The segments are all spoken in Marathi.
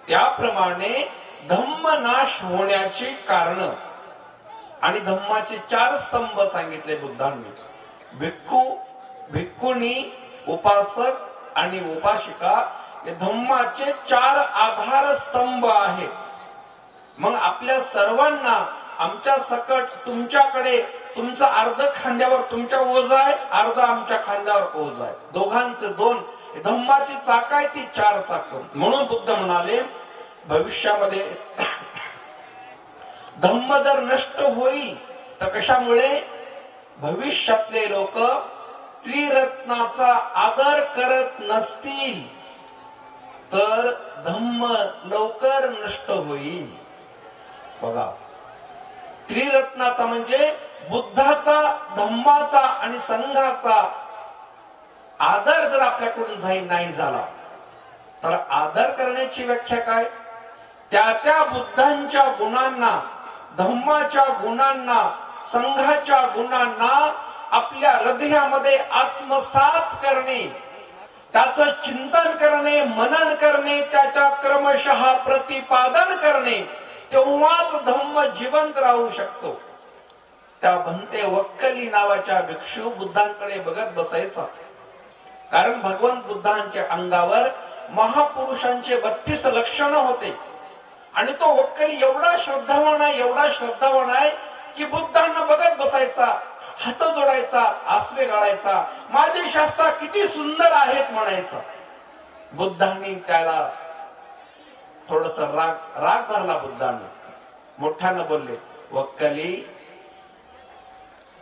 त्याप्रमाणे धम्म नाश होण्याची कारण आणि धम्माचे 4 स्तंभ सांगितले बुद्धांनी. भिक्खू, भिक्खुनी, उपासक आणि उपासिका हे धम्माचे 4 आधार स्तंभ आहेत. मग आपल्या सर्वांना आमच्या सकट तुमच्याकडे तुमचं अर्ध खांद्यावर तुमच्या ओझ आहे, अर्ध आमच्या खांद्यावर ओझ आहे. दोघांचे 2 धम्माची चाक आहे, ती 4 चाक. म्हणून बुद्ध म्हणाले भविष्यामध्ये धम्म जर नष्ट होईल तर कशामुळे? भविष्यातले लोक त्रिरत्नाचा आदर करत नसतील तर धम्म लवकर नष्ट होईल. बघा, त्रिरत्नाचा म्हणजे बुद्धाचा, धम्माचा आणि संघाचा आदर जर आपल्याकडून नाही झाला तर आदर करण्याची व्याख्या काय? त्या बुद्धांच्या गुणांना, धम्माच्या गुणांना, संघाच्या गुणांना आपल्या हृदयामध्ये आत्मसात करणे, त्याचं चिंतन करणे, मनन करणे, त्याच्या क्रमशः प्रतिपादन करणे, तेव्हाच धम्म जिवंत राहू शकतो. त्या भंते वक्कली नावाच्या भिक्षू बुद्धांकडे बघत बसायचा. कारण भगवंत बुद्धांच्या अंगावर महापुरुषांचे 32 लक्षण होते आणि तो वक्कली एवढा श्रद्धावान आहे, एवढा श्रद्धावान आहे की बुद्धांना बघत बसायचा, हात जोडायचा, आसवे गाळायचा, माझे शास्त्र किती सुंदर आहेत म्हणायचा. बुद्धांनी त्याला थोडस राग भरला. बुद्धांनी मोठ्यानं बोलले, वक्कली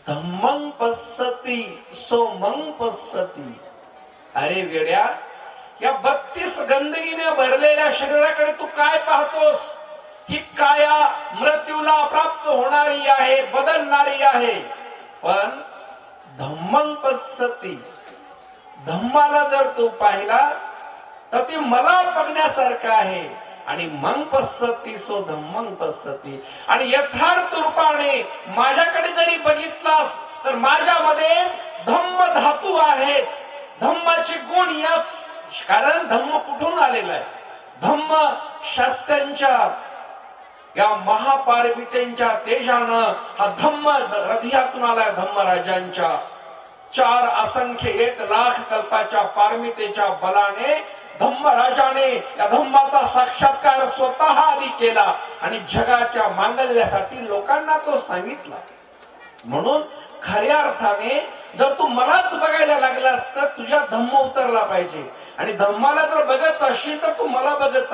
धम्मं पश्यति सोमं पश्यति. अरे वेड्या, या 32 गंदगीने भरलेल्या शरीराकडे तू काय पाहतोस? ही काया मृत्यूला प्राप्त होणारी आहे, बदलणारी आहे. पण धम्मं पश्यति, धम्माला जर तू पाहिला तर ती मला बघण्यासारखं आहे. आणि मग पश्यति सो धम्मं पश्यति. आणि यथार्थ रूपाने माझ्याकडे जरी बघितलास तर माझ्यामध्ये धम्म धातू आहेत, धम्माचे गुण याच. कारण धम्म कुठून आलेला आहे? धम्म शास्त्रांच्या या महापार्वतींच्या तेजानं हा धम्म हृदयातून आलाय. धम्मराजांच्या 4 असंख्य 1 लाख कल्पाच्या पारमितेच्या बलाने धम्मराजाने या धम्माचा साक्षात्कार स्वतः आधी केला आणि जगाच्या मांगल्यासाठी लोकांना तो सांगितला. म्हणून खऱ्या अर्थाने जर तू मलाच बघायला लागलास तर तुझ्या धम्म उतरला पाहिजे. आणि धम्माला जर बघत असशील तर तू मला बघत